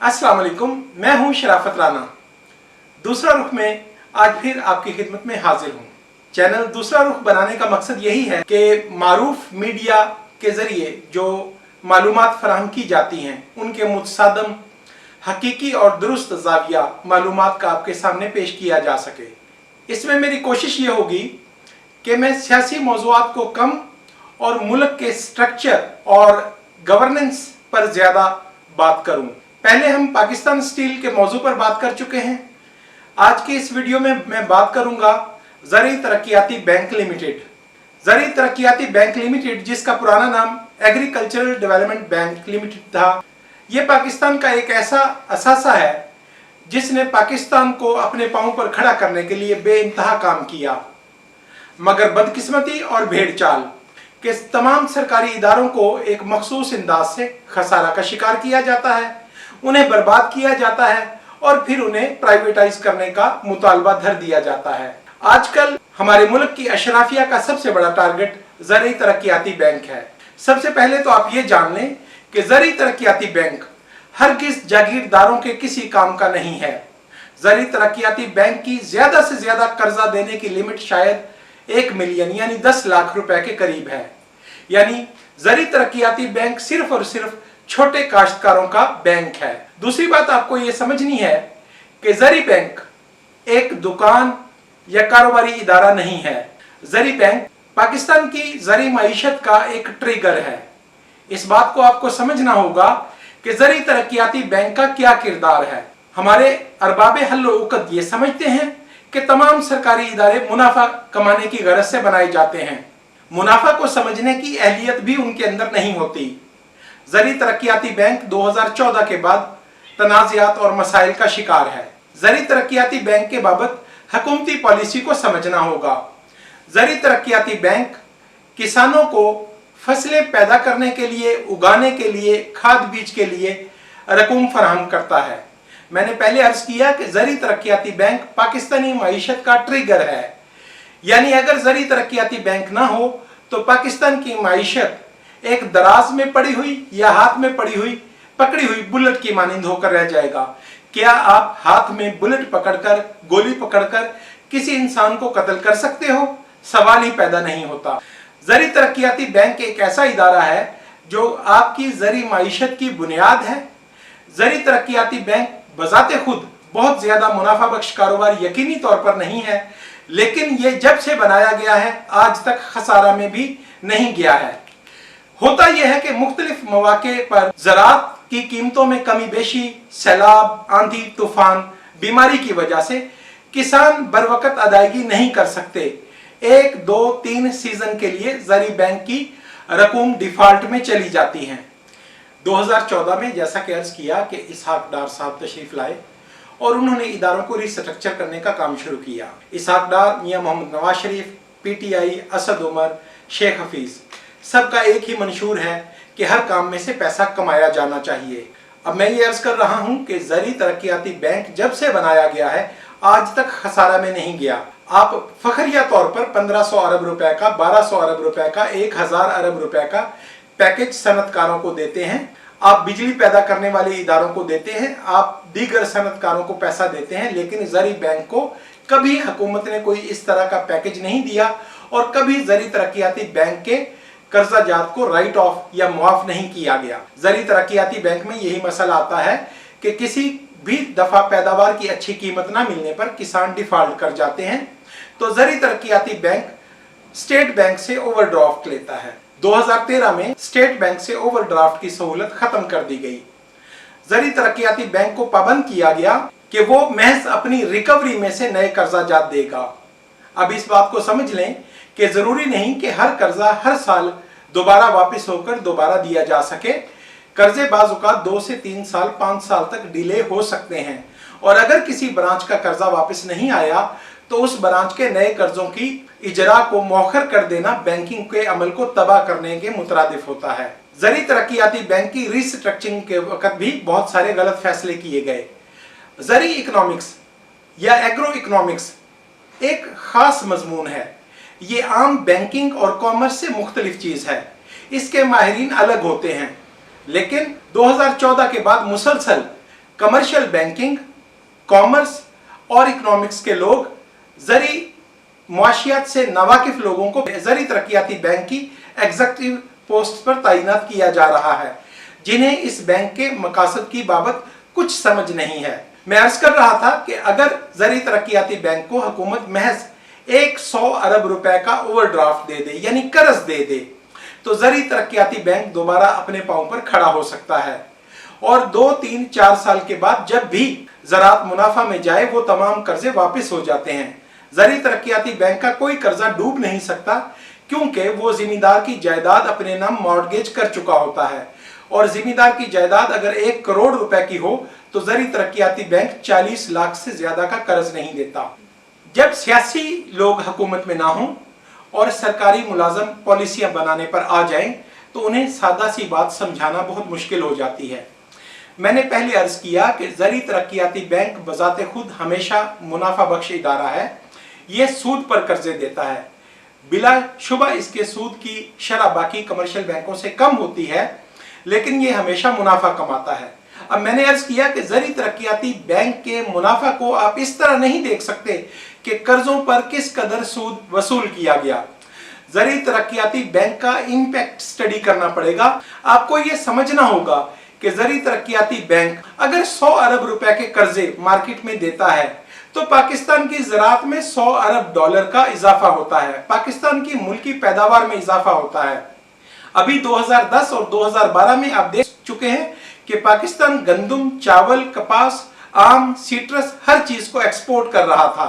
अस्सलाम वालेकुम, मैं हूं शराफत राना। दूसरा रुख में आज फिर आपकी खिदमत में हाजिर हूं। चैनल दूसरा रुख बनाने का मकसद यही है कि मारूफ मीडिया के जरिए जो मालूमात फराहम की जाती हैं उनके मुतसादम हकीकी और दुरुस्त ज़ाविया मालूमात का आपके सामने पेश किया जा सके। इसमें मेरी कोशिश ये होगी कि मैं सियासी मौज़ूआत को कम और मुल्क के स्ट्रक्चर और गवर्नेंस पर ज़्यादा बात करूं। पहले हम पाकिस्तान स्टील के मौजू पर बात कर चुके हैं। आज की इस वीडियो में मैं बात करूंगा ज़रई तरक्याती बैंक लिमिटेड। ज़रई तरक्याती बैंक लिमिटेड, जिसका पुराना नाम एग्रीकल्चरल डेवलपमेंट बैंक लिमिटेड था, ये पाकिस्तान का एक ऐसा असासा है जिसने पाकिस्तान को अपने पांव पर खड़ा करने के लिए बेइंतहा काम किया, मगर बदकिस्मती और भेड़चाल के तमाम सरकारी इदारों को एक मखसूस अंदाज से खसारा का शिकार किया जाता है, उन्हें बर्बाद किया जाता है और फिर उन्हें प्राइवेटाइज करने का मुतालबा धर दिया जाता है। आजकल हमारे मुल्क की अशराफिया का सबसे बड़ा टारगेट ज़रई तरक्याती बैंक है। सबसे पहले तो आप ये जान लें कि ज़रई तरक्याती बैंक हरगिज़ जागीरदारों के किसी काम का नहीं है। ज़रई तरक्याती बैंक की ज़्यादा से ज़्यादा कर्जा देने की लिमिट शायद 1 मिलियन यानी 10 लाख रुपए के करीब है। यानी ज़रई तरक्याती बैंक सिर्फ और सिर्फ छोटे काश्तकारों का बैंक है। दूसरी बात आपको ये समझनी है कि ज़रई बैंक एक दुकान या कारोबारी इदारा नहीं है। ज़रई बैंक पाकिस्तान की ज़रई मईशत का एक ट्रिगर है। इस बात को आपको समझना होगा कि ज़रई तरक्याती बैंक का क्या किरदार है। हमारे अरबाबे हल्लो उकद ये समझते हैं कि तमाम सरकारी इदारे मुनाफा कमाने की गरज से बनाए जाते हैं। मुनाफा को समझने की अहलियत भी उनके अंदर नहीं होती। ज़रई तरक्याती बैंक 2014 के बाद तनाज़ात और मसाइल का शिकार है। ज़रई तरक्याती बैंक के बाबत हुकूमती पॉलिसी को समझना होगा। ज़रई तरक्याती बैंक किसानों को फसलें पैदा करने के लिए, उगाने के लिए, खाद बीज के लिए रकूम फराहम करता है। मैंने पहले अर्ज किया कि ज़रई तरक्याती बैंक पाकिस्तानी मईशत का ट्रिगर है। यानी अगर ज़रई तरक्याती बैंक ना हो तो पाकिस्तान की मईशत एक दराज में पड़ी हुई या हाथ में पड़ी हुई पकड़ी हुई बुलेट की मानिंद होकर रह जाएगा। क्या आप हाथ में बुलेट पकड़कर, गोली पकड़कर किसी इंसान को कत्ल कर सकते हो? सवाल ही पैदा नहीं होता। ज़रई तरक्याती बैंक एक ऐसा इदारा है जो आपकी ज़रई मईशत की बुनियाद है। ज़रई तरक्याती बैंक बजाते खुद बहुत ज्यादा मुनाफा बख्श कारोबार यकीनी तौर पर नहीं है, लेकिन ये जब से बनाया गया है आज तक खसारा में भी नहीं गया है। होता यह है कि मुख्तलिफ मौके पर ज़राअत की कीमतों में कमी बेशी, सैलाब, आंधी, तूफान, बीमारी की वजह से किसान बरवकत अदायगी नहीं कर सकते। 1, 2, 3 सीजन के लिए ज़रई बैंक की रकूम डिफॉल्ट में चली जाती हैं। 2014 में जैसा कि अर्ज किया कि इसहाक डार साहब तशरीफ लाए और उन्होंने इदारों को रिस्ट्रक्चर करने का काम शुरू किया। इसहाक डार, मियां मोहम्मद नवाज शरीफ, PTI, असद उमर, शेख हफीज, सबका एक ही मंशूर है कि हर काम में से पैसा कमाया जाना चाहिए। अब मैं ये अर्ज कर रहा हूं कि ज़रई तरक्याती बैंक जब से बनाया गया है आज तक खसारा में नहीं गया। आप फखरिया तौर पर 1500 अरब रुपए का, 1200 अरब रुपए का, 1000 अरब रुपए का पैकेज सनतकारों को देते हैं। आप बिजली पैदा करने वाले इदारों को देते हैं, आप दीगर सनतकारों को पैसा देते हैं, लेकिन ज़रई बैंक को कभी हुकूमत ने कोई इस तरह का पैकेज नहीं दिया और कभी ज़रई तरक्याती बैंक के कर्जा जात को राइट ऑफ या मुआफ नहीं किया गया। ज़रई तरक्याती बैंक में यही मसला आता है कि किसी भी दफा पैदावार की अच्छी कीमत ना मिलने पर किसान डिफॉल्ट कर जाते हैं, तो ज़रई तरक्याती बैंक स्टेट बैंक से ओवरड्राफ्ट लेता है। 2013 में स्टेट बैंक से ओवरड्राफ्ट की सहूलत खत्म कर दी गई। ज़रई तरक्याती बैंक को पाबंद किया गया कि वो महज अपनी रिकवरी में से नए कर्जा जात देगा। अब इस बात को समझ लें कि जरूरी नहीं कि हर कर्जा हर साल दोबारा वापस होकर दोबारा दिया जा सके। कर्जे बाज़-औक़ात 2 से 3 साल, 5 साल तक डिले हो सकते हैं और अगर किसी ब्रांच का कर्जा वापस नहीं आया तो उस ब्रांच के नए कर्जों की इजरा को मौखर कर देना बैंकिंग के अमल को तबाह करने के मुतरादिफ होता है। ज़रई तरक्याती बैंक की रिस्ट्रक्चरिंग के वक्त भी बहुत सारे गलत फैसले किए गए। ज़रई इकोनॉमिक्स या एग्रो इकोनॉमिक्स एक खास मजमून है। ये आम बैंकिंग और कॉमर्स से मुख्तलिफ चीज़ है। इसके माहिरीन अलग होते हैं, लेकिन 2014 के बाद मुसलसल कमर्शियल बैंकिंग, कॉमर्स और इकोनॉमिक्स के लोग ज़री मुआशियात से नवाकिफ लोगों को ज़री तरक्याती बैंक की एग्जीक्यूटिव पोस्ट पर तैनात किया जा रहा है, जिन्हें इस बैंक के मकासद की बाबत कुछ समझ नहीं है। मैं अर्ज कर रहा था कि अगर ज़री तरक्याती बैंक को हुकूमत महज 100 अरब रुपए का ओवरड्राफ्ट दे दे, यानी कर्ज दे दे, तो ज़री तरक्याती बैंक दोबारा अपने पांव पर खड़ा हो सकता है और 2, 3, 4 साल के बाद जब भी ज़राअत मुनाफा में जाए वो तमाम कर्जे वापस हो जाते हैं। ज़री तरक्याती बैंक का कोई कर्जा डूब नहीं सकता, क्योंकि वो जिम्मेदार की जायदाद अपने नाम मॉर्गेज कर चुका होता है और जिम्मेदार की जायदाद अगर 1 करोड़ रुपए की हो तो ज़री तरक्याती बैंक 40 लाख से ज्यादा का कर्ज नहीं देता। जब सियासी लोग हुकूमत में ना हों और सरकारी मुलाजम पॉलिसियां बनाने पर आ जाएं तो उन्हें सादा सी बात समझाना बहुत मुश्किल हो जाती है। मैंने पहले अर्ज किया कि ज़री तरक्याती बैंक बजाते खुद हमेशा मुनाफा बख्श इदारा है। ये सूद पर कर्जे देता है, बिलाशुबा इसके सूद की शरह बाकी कमर्शियल बैंकों से कम होती है, लेकिन ये हमेशा मुनाफा कमाता है। अब मैंने अर्ज किया कि ज़री तरक्याती बैंक के मुनाफा को आप इस तरह नहीं देख सकते कि कर्जों पर किस कदर सूद वसूल किया गया। ज़री तरक्याती बैंक का इंपैक्ट स्टडी करना पड़ेगा। आपको ये समझना होगा कि ज़री तरक्याती बैंक अगर 100 अरब रुपए के कर्जे मार्केट में देता है तो पाकिस्तान की ज़राअत में 100 अरब डॉलर का इजाफा होता है, पाकिस्तान की मुल्की पैदावार में इजाफा होता है। अभी 2010 और 2012 में आप देख चुके हैं कि पाकिस्तान गंदम, चावल, कपास, आम, सिट्रस हर चीज को एक्सपोर्ट कर रहा था।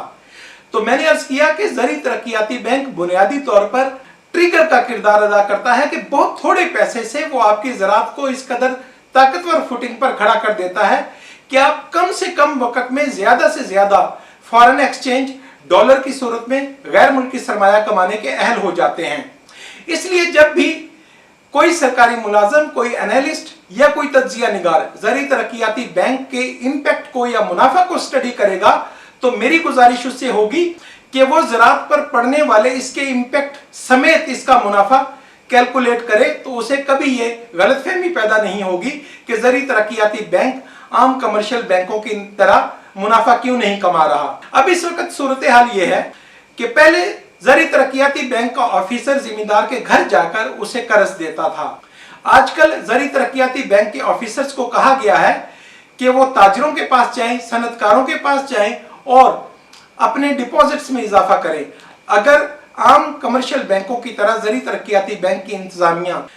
तो मैंने अर्ज किया कि ज़री तरक्याती बैंक बुनियादी तौर पर ट्रिगर का किरदार अदा करता है कि बहुत थोड़े पैसे से वो आपकी ज़राअत को इस कदर ताकतवर फुटिंग पर खड़ा कर देता है कि आप कम से कम वक्त में ज्यादा से ज्यादा फॉरेन एक्सचेंज डॉलर की सूरत में गैर मुल्की सरमाया कमाने के अहल हो जाते हैं। इसलिए जब भी कोई सरकारी मुलाजम, कोई एनालिस्ट या कोई तज्जिया निगार ज़री तरक्याती बैंक के इंपैक्ट को या मुनाफा को स्टडी करेगा तो मेरी गुजारिश उससे होगी कि वो ज़राअत पर पड़ने वाले इसके इंपैक्ट समेत इसका मुनाफा कैलकुलेट करे, तो उसे कभी ये गलतफहमी पैदा नहीं होगी कि ज़री तरक्याती बैंक आम कमर्शियल बैंकों की तरह मुनाफा क्यों नहीं कमा रहा। अब इस वक्त सूरत हाल ये है कि पहले ज़री तरक्याती बैंक का ऑफिसर जिम्मेदार के घर जाकर उसे कर्ज देता था। आजकल ज़री तरक्याती बैंक के ऑफिसर्स को कहा गया है कि वो ताजरों के पास जाएं, सनतकारों के पास जाएं और अपने डिपॉजिट्स में इजाफा करें। अगर आम कमर्शियल बैंकों की तरह ज़री तरक्याती बैंक की इंतजामिया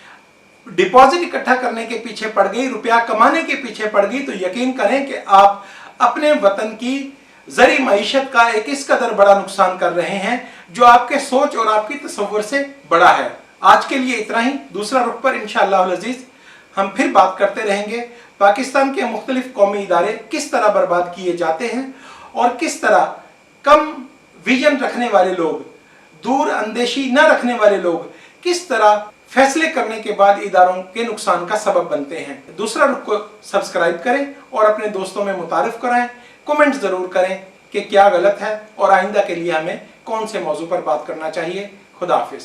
डिपॉजिट इकट्ठा करने के पीछे पड़ गई, रुपया कमाने के पीछे पड़ गई, तो यकीन करें कि आप अपने वतन की ज़री मईशत का एक इस कदर बड़ा नुकसान कर रहे हैं जो आपके सोच और आपकी तसव्वुर से बड़ा है। आज के लिए इतना ही। दूसरा रुख पर इंशाअल्लाह अज़ीज़ हम फिर बात करते रहेंगे पाकिस्तान के मुख्तलिफ कौमी इदारे किस तरह बर्बाद किए जाते हैं और किस तरह कम विजन रखने वाले लोग, दूर अंदेशी न रखने वाले लोग किस तरह फैसले करने के बाद इदारों के नुकसान का सबब बनते हैं। दूसरा रुख को सब्सक्राइब करें और अपने दोस्तों में मुतारिफ कराएं। कमेंट जरूर करें कि क्या गलत है और आइंदा के लिए हमें कौन से मौजू पर बात करना चाहिए। खुदा हाफिज।